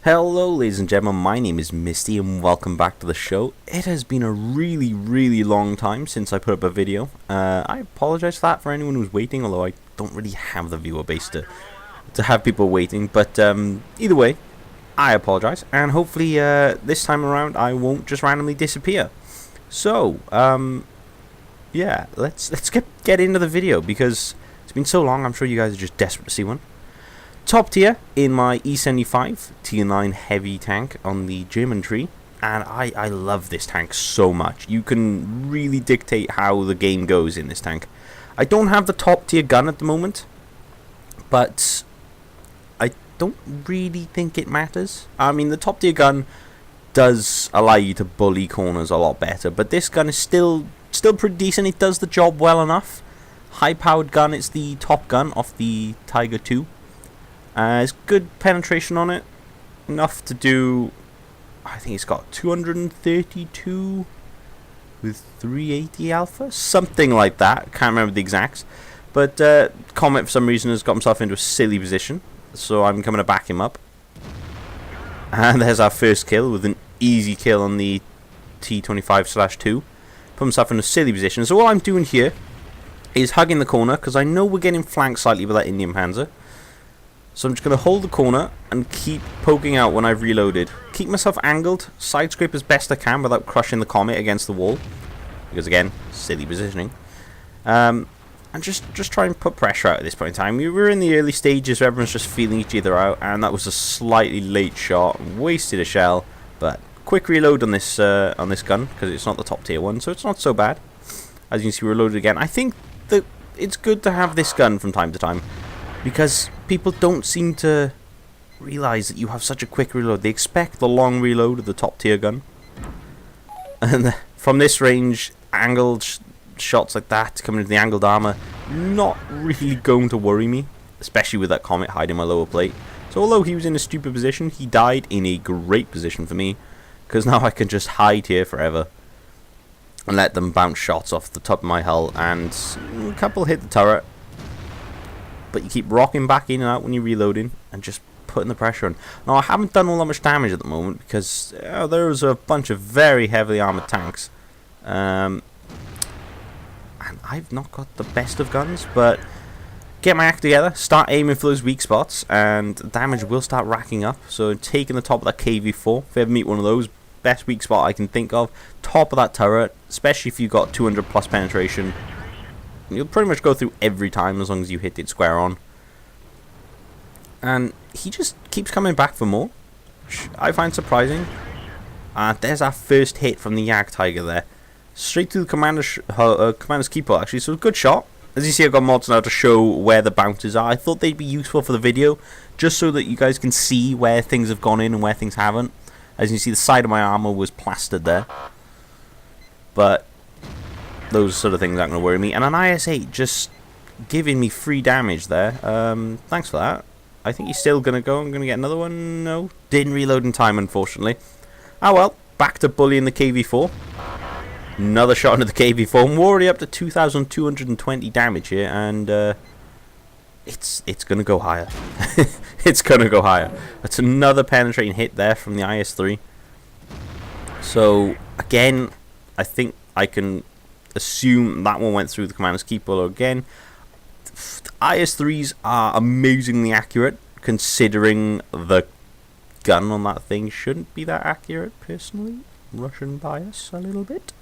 Hello ladies and gentlemen, my name is Misty and welcome back to the show. It has been a really long time since I put up a video. I apologize for that for anyone who's waiting, although I don't really have the viewer base to have people waiting. But either way, I apologize, and hopefully this time around I won't just randomly disappear. So, yeah, let's get into the video because it's been so long. I'm sure you guys are just desperate to see one. Top tier in my E-75 tier 9 heavy tank on the German tree, and I love this tank so much. You can really dictate how the game goes in this tank. I don't have the top tier gun at the moment, but I don't really think it matters. I mean, the top tier gun does allow you to bully corners a lot better, but this gun is still pretty decent. It does the job well enough. High powered gun, it's the top gun off the Tiger 2. It's good penetration on it, enough to do, I think it's got 232 with 380 alpha, something like that, can't remember the exacts, but Comet for some reason has got himself into a silly position, so I'm coming to back him up, and there's our first kill with an easy kill on the T25/2, put himself in a silly position. So all I'm doing here is hugging the corner, because I know we're getting flanked slightly with that Indian Panzer. So I'm just going to hold the corner and keep poking out when I've reloaded. Keep myself angled, side scrape as best I can without crushing the Comet against the wall. Because again, silly positioning. And just try and put pressure out at this point in time. We were in the early stages where everyone's just feeling each other out. And that was a slightly late shot. Wasted a shell. But quick reload on this gun. Because it's not the top tier one. So it's not so bad. As you can see, we're reloaded again. I think that it's good to have this gun from time to time. Because people don't seem to realize that you have such a quick reload. They expect the long reload of the top tier gun. And from this range, angled shots like that, coming into the angled armor, not really going to worry me. Especially with that Comet hiding my lower plate. So although he was in a stupid position, he died in a great position for me. Because now I can just hide here forever. And let them bounce shots off the top of my hull. And a couple hit the turret. But you keep rocking back in and out when you're reloading and just putting the pressure on. Now, I haven't done all that much damage at the moment because there's a bunch of very heavily armoured tanks. And I've not got the best of guns, but get my act together, start aiming for those weak spots, and damage will start racking up. So taking the top of that KV4, if you ever meet one of those, best weak spot I can think of. Top of that turret, especially if you've got 200 plus penetration. You'll pretty much go through every time as long as you hit it square on. And he just keeps coming back for more, which I find surprising. There's our first hit from the Yak Tiger there. Straight through the commander's keeper, actually. So a good shot. As you see, I've got mods now to show where the bounces are. I thought they'd be useful for the video, just so that you guys can see where things have gone in and where things haven't. As you see, the side of my armor was plastered there. But those sort of things aren't going to worry me. And an IS-8 just giving me free damage there. Thanks for that. I think he's still going to go. I'm going to get another one. No. Didn't reload in time, unfortunately. Ah, well. Back to bullying the KV-4. Another shot into the KV-4. And we're already up to 2,220 damage here. And it's going to go higher. It's going to go higher. That's another penetrating hit there from the IS-3. So, again, I think I can assume that one went through the commander's keeper again. IS-3s are amazingly accurate, considering the gun on that thing shouldn't be that accurate, personally. Russian bias a little bit.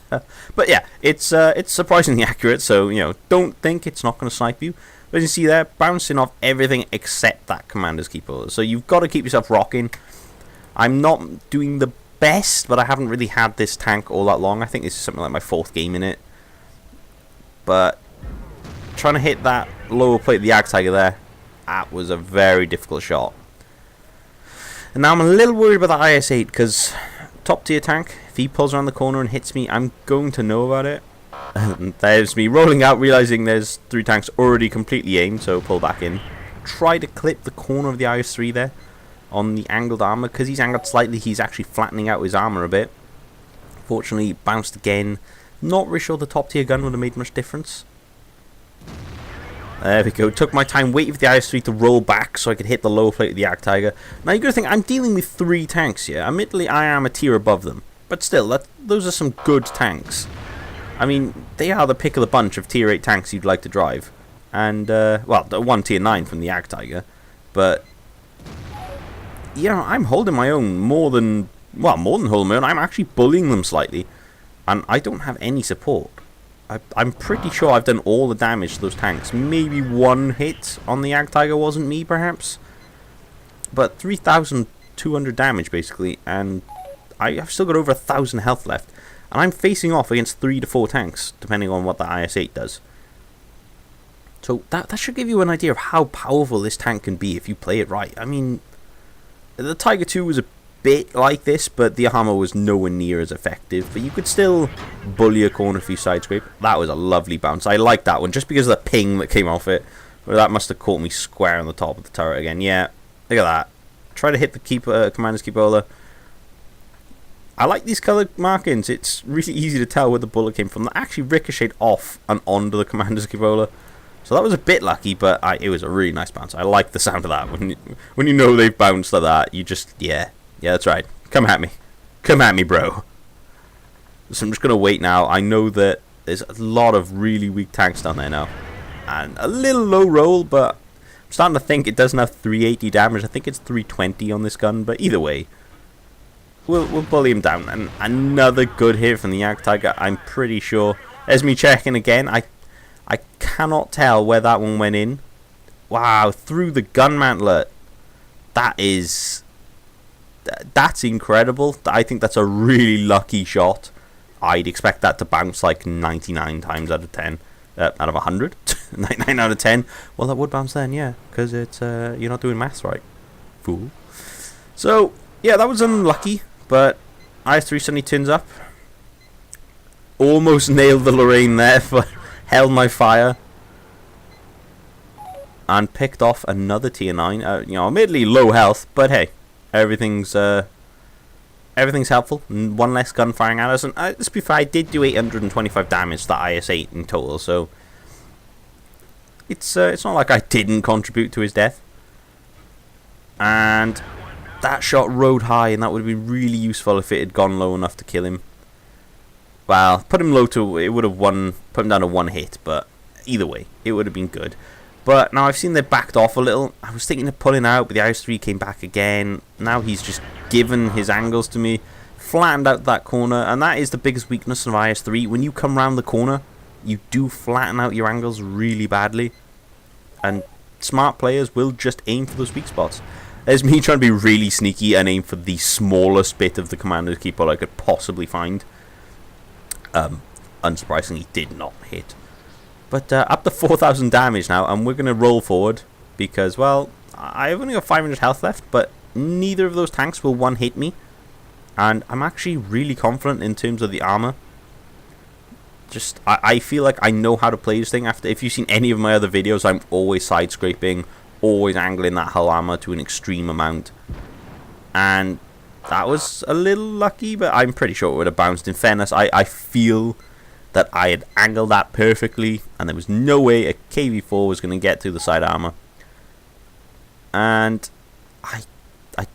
But yeah, it's surprisingly accurate, so, you know, don't think it's not going to snipe you. But as you see there, bouncing off everything except that commander's keeper. So you've got to keep yourself rocking. I'm not doing the best, but I haven't really had this tank all that long. I think this is something like my 4th game in it. But trying to hit that lower plate of the Ag Tiger there, that was a very difficult shot. And now I'm a little worried about the IS-8 because top tier tank, if he pulls around the corner and hits me, I'm going to know about it. And there's me rolling out, realizing there's 3 tanks already completely aimed, so pull back in. Try to clip the corner of the IS-3 there on the angled armor. Because he's angled slightly, he's actually flattening out his armor a bit. Fortunately, it bounced again. Not really sure the top tier gun would have made much difference. There we go. Took my time waiting for the IS-3 to roll back so I could hit the lower plate of the Jagdtiger. Now you gotta think, I'm dealing with 3 tanks here. Admittedly, I am a tier above them. But still, those are some good tanks. I mean, they are the pick of the bunch of tier 8 tanks you'd like to drive. And, well, the 1 tier 9 from the Jagdtiger. But, you know, I'm holding my own more than holding my own. I'm actually bullying them slightly. And I don't have any support. I'm pretty sure I've done all the damage to those tanks. Maybe 1 hit on the Jagdtiger wasn't me, perhaps. But 3,200 damage, basically. And I've still got over 1,000 health left. And I'm facing off against 3 to 4 tanks, depending on what the IS-8 does. So that should give you an idea of how powerful this tank can be if you play it right. I mean, the Tiger 2 was a bit like this, but the armor was nowhere near as effective. But you could still bully a corner if you side scrape. That was a lovely bounce. I like that one, just because of the ping that came off it. Well, that must have caught me square on the top of the turret again. Yeah, look at that. Try to hit the commander's cupola. I like these color markings. It's really easy to tell where the bullet came from. That actually ricocheted off and onto the commander's cupola. So that was a bit lucky, but it was a really nice bounce. I like the sound of that. When you know they've bounced like that, you just, yeah, that's right. Come at me. Come at me, bro. So I'm just going to wait now. I know that there's a lot of really weak tanks down there now. And a little low roll, but I'm starting to think it doesn't have 380 damage. I think it's 320 on this gun, but either way. We'll bully him down. And another good hit from the Jagdtiger, I'm pretty sure. There's me checking again. I cannot tell where that one went in. Wow, through the gun mantlet. That's incredible. I think that's a really lucky shot. I'd expect that to bounce like 99 times out of 10. Out of 100? 99 out of 10. Well, that would bounce then, yeah. Because it's you're not doing maths right. Fool. So, yeah, that was unlucky. But IS-3 suddenly turns up. Almost nailed the Lorraine there, but held my fire. And picked off another tier 9. You know, admittedly low health, but hey, everything's helpful. One less gun firing at us. And let's be fair, I did do 825 damage to the IS-8 in total, so it's not like I didn't contribute to his death. And that shot rode high, and that would have been really useful if it had gone low enough to kill him. Well, put him low to, it would have put him down to 1 hit, but either way, it would have been good. But now I've seen they backed off a little. I was thinking of pulling out, but the IS-3 came back again. Now he's just given his angles to me, flattened out that corner, and that is the biggest weakness of IS-3. When you come around the corner, you do flatten out your angles really badly. And smart players will just aim for those weak spots. There's me trying to be really sneaky and aim for the smallest bit of the commander's cupola I could possibly find. Unsurprisingly, did not hit. But up to 4,000 damage now, and we're going to roll forward. Because, well, I've only got 500 health left, but neither of those tanks will one-hit me. And I'm actually really confident in terms of the armor. Just, I feel like I know how to play this thing. If you've seen any of my other videos, I'm always side-scraping, always angling that hull armor to an extreme amount. And that was a little lucky, but I'm pretty sure it would have bounced. In fairness, I feel that I had angled that perfectly, and there was no way a KV-4 was going to get through the side armor. And I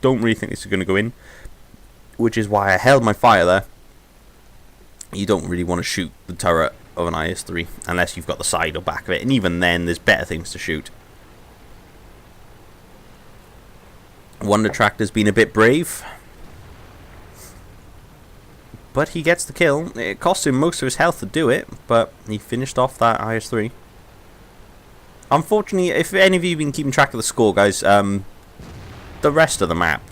don't really think this is going to go in, which is why I held my fire there. You don't really want to shoot the turret of an IS-3 unless you've got the side or back of it, and even then there's better things to shoot. Wonder Tractor's been a bit brave, but he gets the kill. It cost him most of his health to do it, but he finished off that IS-3. Unfortunately, if any of you have been keeping track of the score, guys, the rest of the map,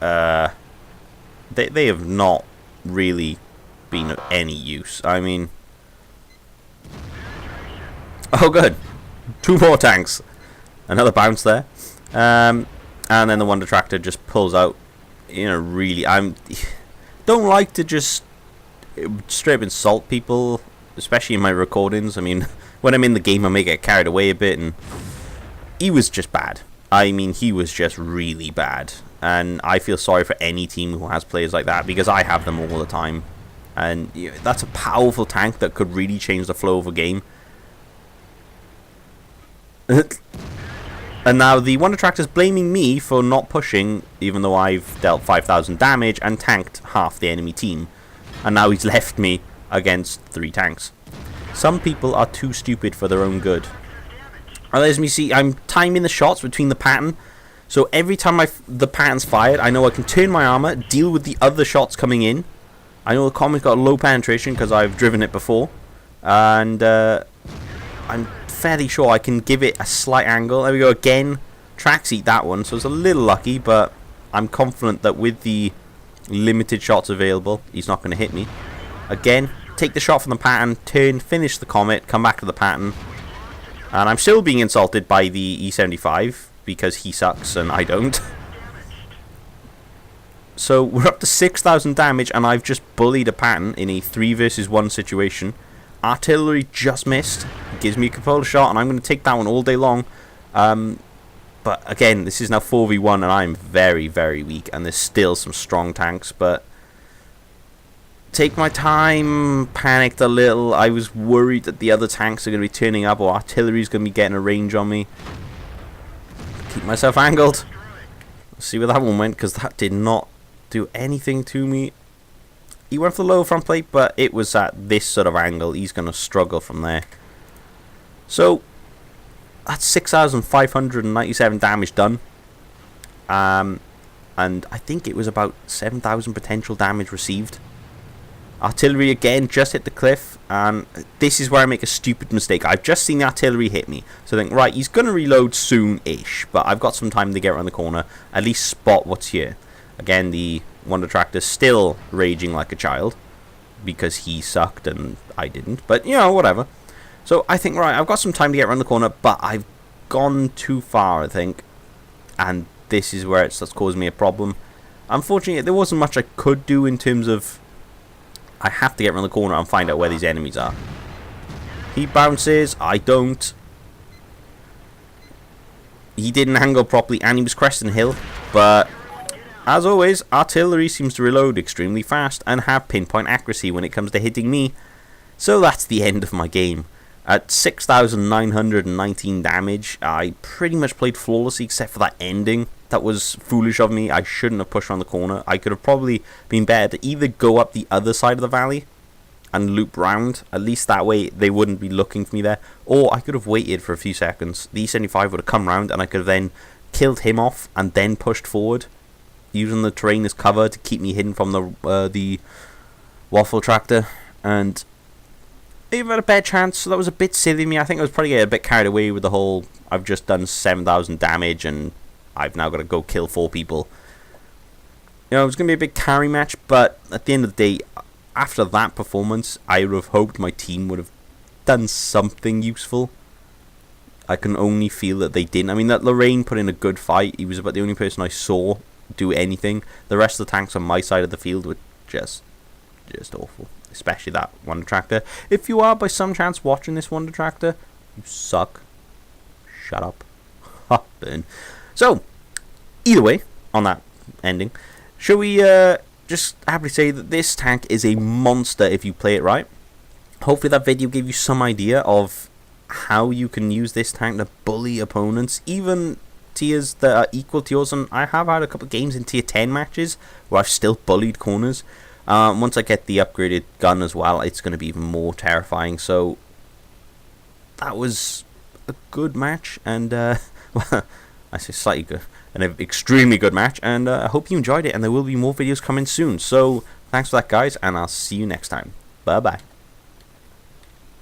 they have not really been of any use. I mean, oh good, 2 more tanks, another bounce there, and then the Wonder Tractor just pulls out. You know, really, don't like to just straight up insult people, especially in my recordings. I mean, when I'm in the game, I may get carried away a bit, and he was just bad. I mean, he was just really bad, and I feel sorry for any team who has players like that, because I have them all the time, and you know, that's a powerful tank that could really change the flow of a game. And now the Wonder Tractor's blaming me for not pushing, even though I've dealt 5,000 damage and tanked half the enemy team. And now he's left me against 3 tanks. Some people are too stupid for their own good. As you see, I'm timing the shots between the pattern. So every time the pattern's fired, I know I can turn my armor, deal with the other shots coming in. I know the comment's got low penetration because I've driven it before. And I'm fairly sure I can give it a slight angle. There we go again. Tracks eat that one, so it's a little lucky, but I'm confident that with the limited shots available, he's not going to hit me. Again, take the shot from the pattern, turn, finish the comet, come back to the pattern. And I'm still being insulted by the E-75 because he sucks and I don't. So we're up to 6,000 damage and I've just bullied a pattern in a 3 versus 1 situation. Artillery just missed. Gives me a cupola shot and I'm going to take that one all day long. But again, this is now 4v1 and I'm very, very weak. And there's still some strong tanks. But take my time. Panicked a little. I was worried that the other tanks are going to be turning up or artillery is going to be getting a range on me. Keep myself angled. Let's see where that one went because that did not do anything to me. He went for the low front plate, but it was at this sort of angle. He's going to struggle from there. So, that's 6,597 damage done. And I think it was about 7,000 potential damage received. Artillery again just hit the cliff. And this is where I make a stupid mistake. I've just seen the artillery hit me. So I think, right, he's going to reload soon-ish. But I've got some time to get around the corner. At least spot what's here. Again, the Wonder Tractor still raging like a child because he sucked and I didn't, but you know, whatever. So I think, right, I've got some time to get around the corner, but I've gone too far, I think, and this is where it starts causing me a problem. Unfortunately, there wasn't much I could do in terms of I have to get around the corner and find out where these enemies are. He bounces, I don't. He didn't angle properly and he was cresting the hill, but as always, artillery seems to reload extremely fast and have pinpoint accuracy when it comes to hitting me. So that's the end of my game. At 6,919 damage, I pretty much played flawlessly except for that ending. That was foolish of me. I shouldn't have pushed around the corner. I could have probably been better to either go up the other side of the valley and loop round. At least that way they wouldn't be looking for me there. Or I could have waited for a few seconds. The E-75 would have come round and I could have then killed him off and then pushed forward, using the terrain as cover to keep me hidden from the waffle tractor, and even had a bad chance. So that was a bit silly of me. I think I was probably getting a bit carried away with the whole I've just done 7,000 damage and I've now got to go kill 4 people. You know, it was going to be a big carry match, but at the end of the day, after that performance, I would have hoped my team would have done something useful. I can only feel that they didn't. I mean, that Lorraine put in a good fight. He was about the only person I saw do anything. The rest of the tanks on my side of the field were just awful, especially that Wonder Tractor. If you are by some chance watching this Wonder Tractor, you suck. Shut up. Ha, burn. So either way, on that ending, shall we just happily say that this tank is a monster if you play it right. Hopefully that video gave you some idea of how you can use this tank to bully opponents, even tiers that are equal to yours. And I have had a couple of games in tier 10 matches where I've still bullied corners. Once I get the upgraded gun as well, it's going to be even more terrifying. So that was a good match, and well, I say slightly good, an extremely good match, and I hope you enjoyed it, and there will be more videos coming soon. So thanks for that, guys, and I'll see you next time. Bye bye.